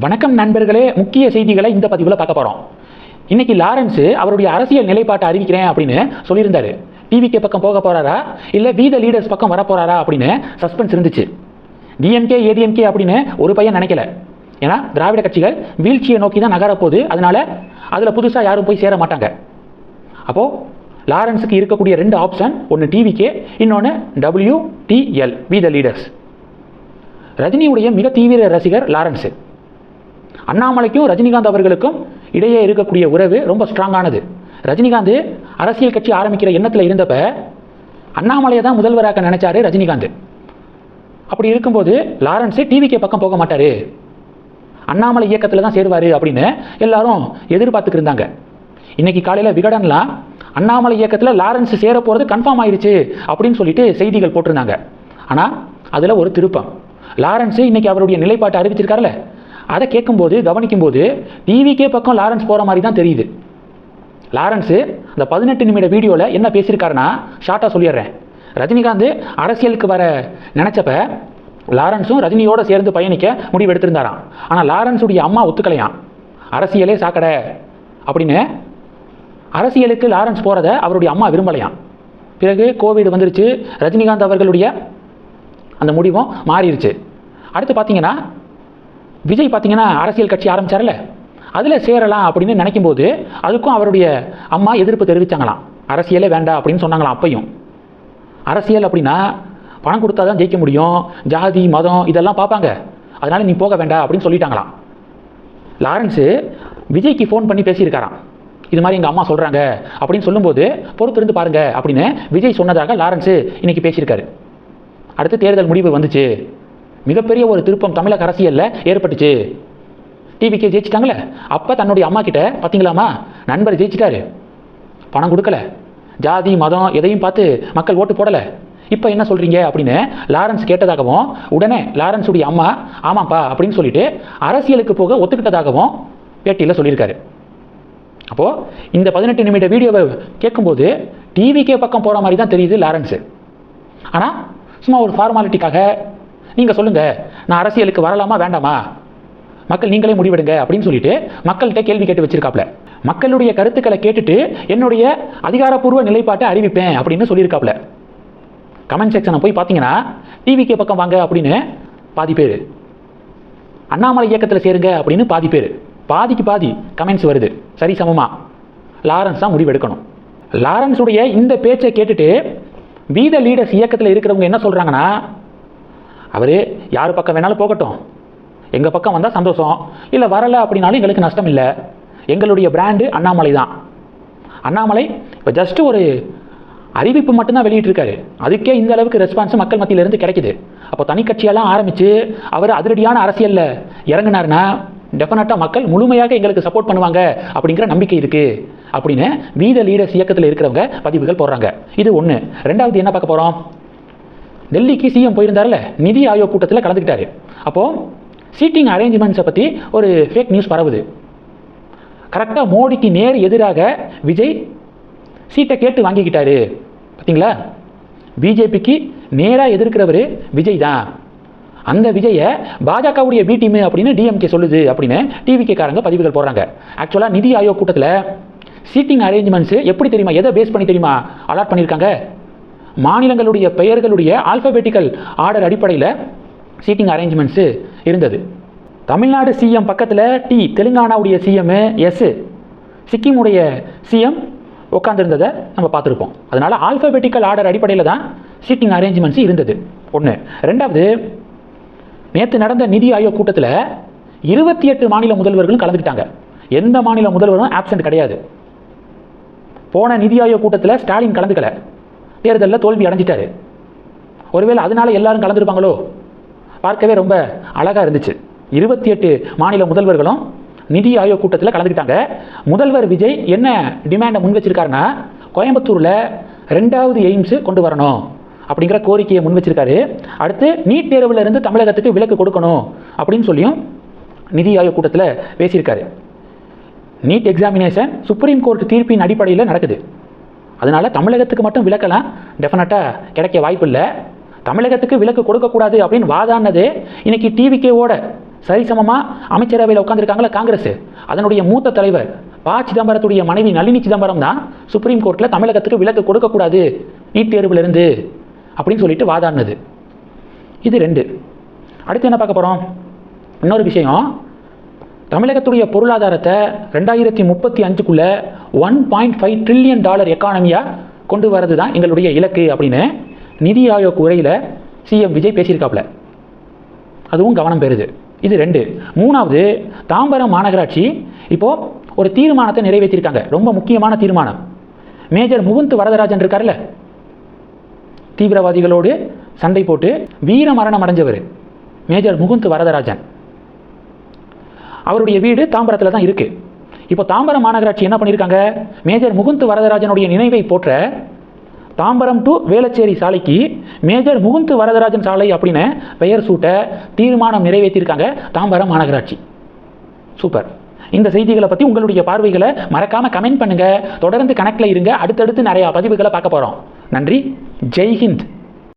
வணக்கம் நண்பர்களே, முக்கிய செய்திகளை இந்த பதிவில் பார்க்க போகிறோம். இன்னைக்கு லாரன்ஸ் அவருடைய அரசியல் நிலைப்பாட்டை அறிவிக்கிறேன் அப்படின்னு சொல்லியிருந்தாரு. டிவிகே பக்கம் போக போறாரா இல்லை வி த லீடர்ஸ் பக்கம் வர போறாரா அப்படின்னு சஸ்பென்ஸ் இருந்துச்சு. டிஎம்கே ஏடிஎம்கே அப்படின்னு ஒரு பையன் நினைக்கல. ஏன்னா திராவிட கட்சிகள் வீழ்ச்சியை நோக்கி தான் நகரப்போகுது. அதனால அதில் புதுசாக யாரும் போய் சேர மாட்டாங்க. அப்போது லாரன்ஸுக்கு இருக்கக்கூடிய ரெண்டு ஆப்ஷன், ஒன்று டிவிகே, இன்னொன்று WTL வி த லீடர்ஸ். ரஜினியுடைய மிக தீவிர ரசிகர் லாரன்ஸ். அண்ணாமலைக்கும் ரஜினிகாந்த் அவர்களுக்கும் இடையே இருக்கக்கூடிய உறவு ரொம்ப ஸ்ட்ராங்கானது. ரஜினிகாந்த் அரசியல் கட்சி ஆரம்பிக்கிற எண்ணத்தில் இருந்தப்ப அண்ணாமலையை தான் முதல்வராக நினைச்சாரு ரஜினிகாந்த். அப்படி இருக்கும்போது லாரன்ஸ் டிவிகே பக்கம் போக மாட்டாரு, அண்ணாமலை இயக்கத்தில் தான் சேருவார் அப்படின்னு எல்லாரும் எதிர்பார்த்துக்கு இருந்தாங்க. இன்னைக்கு காலையில் விகடன்லாம் அண்ணாமலை இயக்கத்தில் லாரன்ஸ் சேர போகிறது கன்ஃபார்ம் ஆயிடுச்சு அப்படின்னு சொல்லிட்டு செய்திகள் போட்டிருந்தாங்க. ஆனால் அதில் ஒரு திருப்பம். லாரன்ஸ் இன்னைக்கு அவருடைய நிலைப்பாட்டை அறிவிச்சிருக்காருல்ல, அதை கேட்கும்போது கவனிக்கும்போது டிவிகே பக்கம் லாரன்ஸ் போகிற மாதிரி தான் தெரியுது. லாரன்ஸு அந்த 18 நிமிட வீடியோவில் என்ன பேசியிருக்காருன்னா ஷார்ட்டாக சொல்லிடுறேன். ரஜினிகாந்த் அரசியலுக்கு வர நினச்சப்ப லாரன்ஸும் ரஜினியோடு சேர்ந்து பயணிக்க முடிவு எடுத்திருந்தாராம். ஆனால் லாரன்ஸுடைய அம்மா ஒத்துக்கலையாம். அரசியலே சாக்கடை அப்படின்னு அரசியலுக்கு லாரன்ஸ் போகிறத அவருடைய அம்மா விரும்பலையாம். பிறகு கோவிட் வந்துருச்சு, ரஜினிகாந்த் அவர்களுடைய அந்த முடிவும் மாறிடுச்சு. அடுத்து பார்த்தீங்கன்னா விஜய் பார்த்தீங்கன்னா அரசியல் கட்சி ஆரம்பிச்சார்ல, அதில் சேரலாம் அப்படின்னு நினைக்கும்போது அதுக்கும் அவருடைய அம்மா எதிர்ப்பு தெரிவித்தாங்களாம். அரசியலே வேண்டாம் அப்படின்னு சொன்னாங்களாம். அப்பையும் அரசியல் அப்படின்னா பணம் கொடுத்தா தான் ஜெயிக்க முடியும், ஜாதி மதம் இதெல்லாம் பார்ப்பாங்க, அதனால் நீ போக வேண்டாம் அப்படின்னு சொல்லிட்டாங்களாம். லாரன்ஸு விஜய்க்கு ஃபோன் பண்ணி பேசியிருக்காராம். இது மாதிரி எங்கள் அம்மா சொல்கிறாங்க அப்படின்னு சொல்லும்போது பொறுத்திருந்து பாருங்க அப்படின்னு விஜய் சொன்னதாக லாரன்ஸு இன்னைக்கு பேசியிருக்காரு. அடுத்து தேர்தல் முடிவு வந்துச்சு, மிகப்பெரிய ஒரு திருப்பம் தமிழக அரசியலில் ஏற்பட்டுச்சு. டிவிகே ஜெயிச்சிட்டாங்களே, அப்போ தன்னுடைய அம்மா கிட்ட பார்த்தீங்களாமா நண்பர் ஜெயிச்சிட்டாரு, பணம் கொடுக்கல, ஜாதி மதம் எதையும் பார்த்து மக்கள் ஓட்டு போடலை, இப்போ என்ன சொல்கிறீங்க அப்படின்னு லாரன்ஸ் கேட்டதாகவும் உடனே லாரன்ஸுடைய அம்மா ஆமாப்பா அப்படின்னு சொல்லிட்டு அரசியலுக்கு போக ஒத்துக்கிட்டதாகவும் பேட்டியில் சொல்லியிருக்காரு. அப்போது இந்த 18 நிமிட வீடியோவை கேட்கும்போது டிவிகே பக்கம் போகிற மாதிரி தான் தெரியுது லாரன்ஸு. ஆனால் சும்மா ஒரு ஃபார்மாலிட்டிக்காக நீங்கள் சொல்லுங்கள், நான் அரசியலுக்கு வரலாமா வேண்டாமா, மக்கள் நீங்களே முடிவெடுங்க அப்படின்னு சொல்லிட்டு மக்கள்கிட்ட கேள்வி கேட்டு வச்சிருக்காப்ல. மக்களுடைய கருத்துக்களை கேட்டுட்டு என்னுடைய அதிகாரப்பூர்வ நிலைப்பாட்டை அறிவிப்பேன் அப்படின்னு சொல்லியிருக்காப்ல. கமெண்ட் செக்ஷனை போய் பார்த்தீங்கன்னா டிவிகே பக்கம் வாங்க அப்படின்னு பாதி பேர், அண்ணாமலை இயக்கத்தில் சேருங்க அப்படின்னு பாதி பேர், பாதிக்கு பாதி கமெண்ட்ஸ் வருது சரிசமமாக. லாரன்ஸ் தான் முடிவெடுக்கணும். லாரன்ஸுடைய இந்த பேச்சை கேட்டுட்டு வி த லீடர்ஸ் இயக்கத்தில் இருக்கிறவங்க என்ன சொல்கிறாங்கன்னா, அவர் யார் பக்கம் வேணாலும் போகட்டும், எங்கள் பக்கம் வந்தால் சந்தோஷம், இல்லை வரலை அப்படின்னாலும் எங்களுக்கு நஷ்டம் இல்லை, எங்களுடைய பிராண்டு அண்ணாமலை தான். அண்ணாமலை இப்போ ஜஸ்ட்டு ஒரு அறிவிப்பு மட்டும்தான் வெளியிட்டிருக்காரு, அதுக்கே இந்த அளவுக்கு ரெஸ்பான்ஸ் மக்கள் மத்தியிலிருந்து கிடைக்குது. அப்போ தனி கட்சியெல்லாம் ஆரம்பித்து அவர் அதிரடியான அரசியலில் இறங்கினார்னா டெஃபினட்டாக மக்கள் முழுமையாக எங்களுக்கு சப்போர்ட் பண்ணுவாங்க அப்படிங்கிற நம்பிக்கை இருக்குது அப்படின்னு வி த லீடர்ஸ் இயக்கத்தில் இருக்கிறவங்க பதிவுகள் போடுறாங்க. இது ஒன்று. ரெண்டாவது என்ன பார்க்க போகிறோம், டெல்லிக்கு சிஎம் போயிருந்தார்ல, நிதி ஆயோக் கூட்டத்தில் கலந்துக்கிட்டாரு. அப்போது சீட்டிங் அரேஞ்ச்மெண்ட்ஸை பற்றி ஒரு ஃபேக் நியூஸ் பரவுது. கரெக்டாக மோடிக்கு நேர் எதிராக விஜய் சீட்டை கேட்டு வாங்கிக்கிட்டாரு. பார்த்தீங்களா, பிஜேபிக்கு நேராக எதிர்க்கிறவர் விஜய் தான். அந்த விஜயை பாஜகவுடைய பி டீம் அப்படின்னு டிஎம்கே சொல்லுது அப்படின்னு டிவிகே காரங்க பதிவுகள் போடுறாங்க. ஆக்சுவலாக நிதி ஆயோக் கூட்டத்தில் சீட்டிங் அரேஞ்ச்மெண்ட்ஸு எப்படி தெரியுமா, எதை பேஸ் பண்ணி தெரியுமா அலாட் பண்ணியிருக்காங்க, மாநிலங்களுடைய பெயர்களுடைய ஆல்ஃபபெட்டிக்கல் ஆர்டர் அடிப்படையில் சீட்டிங் அரேஞ்ச்மெண்ட்ஸு இருந்தது. தமிழ்நாடு சிஎம் பக்கத்தில் டி, தெலுங்கானாவுடைய சிஎம் எஸ், சிக்கிமுடைய சிஎம் உட்காந்துருந்ததை நம்ம பார்த்துருப்போம். அதனால் ஆல்ஃபபெட்டிக்கல் ஆர்டர் அடிப்படையில் தான் சீட்டிங் அரேஞ்ச்மெண்ட்ஸு இருந்தது. ஒன்று. ரெண்டாவது, நேற்று நடந்த நிதி ஆயோக் கூட்டத்தில் 28 மாநில முதல்வர்களும் கலந்துக்கிட்டாங்க. எந்த மாநில முதல்வரும் ஆப்சென்ட் கிடையாது. போன நிதி ஆயோக் கூட்டத்தில் ஸ்டாலின் கலந்துக்கல, தேர்தலில் தோல்வி அடைஞ்சிட்டாரு. ஒருவேளை அதனால எல்லாரும் கலந்துருப்பாங்களோ, பார்க்கவே ரொம்ப அழகாக இருந்துச்சு. 28 மாநில முதல்வர்களும் நிதி ஆயோக் கூட்டத்தில் கலந்துக்கிட்டாங்க. முதல்வர் விஜய் என்ன டிமாண்டை முன் வச்சிருக்காருன்னா, கோயம்புத்தூரில் 2வது எய்ம்ஸு கொண்டு வரணும் அப்படிங்கிற கோரிக்கையை முன் வச்சிருக்காரு. அடுத்து நீட் தேர்வில் இருந்து தமிழகத்துக்கு விலக்கு கொடுக்கணும் அப்படின்னு சொல்லியும் நிதி ஆயோக் கூட்டத்தில் பேசியிருக்காரு. நீட் எக்ஸாமினேஷன் சுப்ரீம் கோர்ட் தீர்ப்பின் அடிப்படையில் நடக்குது, அதனால் தமிழகத்துக்கு மட்டும் விலக்கெல்லாம் டெஃபினட்டாக கிடைக்க வாய்ப்பு இல்லை. தமிழகத்துக்கு விலக்கு கொடுக்கக்கூடாது அப்படின்னு வாதாடினது இன்னைக்கு டிவிகேவோட சரிசமமாக அமைச்சரவையில் உட்காந்துருக்காங்களா காங்கிரஸ், அதனுடைய மூத்த தலைவர் ப. சிதம்பரத்துடைய மனைவி நளினி சிதம்பரம் தான் சுப்ரீம் கோர்ட்டில் தமிழகத்துக்கு விலக்கு கொடுக்கக்கூடாது நீட் தேர்விலிருந்து அப்படின்னு சொல்லிட்டு வாதாடினது. இது 2. அடுத்து என்ன பார்க்க போகிறோம்? இன்னொரு விஷயம், தமிழகத்துடைய பொருளாதாரத்தை 2035க்குள்ள $1.5 ட்ரில்லியன் எக்கானமியாக கொண்டு வரது தான் எங்களுடைய இலக்கு அப்படின்னு நிதி ஆயோக் உரையில் சிஎம் விஜய் பேசியிருக்காப்புல. அதுவும் கவனம் பெறுது. இது 2. 3வது, தாம்பரம் மாநகராட்சி இப்போ ஒரு தீர்மானத்தை நிறைவேற்றியிருக்காங்க. ரொம்ப முக்கியமான தீர்மானம். மேஜர் முகுந்த் வரதராஜன் இருக்கார்ல, தீவிரவாதிகளோடு சண்டை போட்டு வீர மரணம் அடைஞ்சவர் மேஜர் முகுந்த் வரதராஜன், அவருடைய வீடு தாம்பரத்தில் தான் இருக்கு. இப்போ தாம்பரம் மாநகராட்சி என்ன பண்ணியிருக்காங்க, மேஜர் முகுந்த் வரதராஜனுடைய நினைவை போற்ற தாம்பரம் டு வேளச்சேரி சாலைக்கு மேஜர் முகுந்த் வரதராஜன் சாலை அப்படின்னு பெயர் சூட்ட தீர்மானம் நிறைவேற்றியிருக்காங்க தாம்பரம் மாநகராட்சி. சூப்பர். இந்த செய்திகளை பற்றி உங்களுடைய பார்வைகளை மறக்காம கமெண்ட் பண்ணுங்க. தொடர்ந்து கனெக்ட்ல இருங்க. அடுத்தடுத்து நிறைய பதிவுகளை பார்க்க போறோம். நன்றி. ஜெய் ஹிந்த்.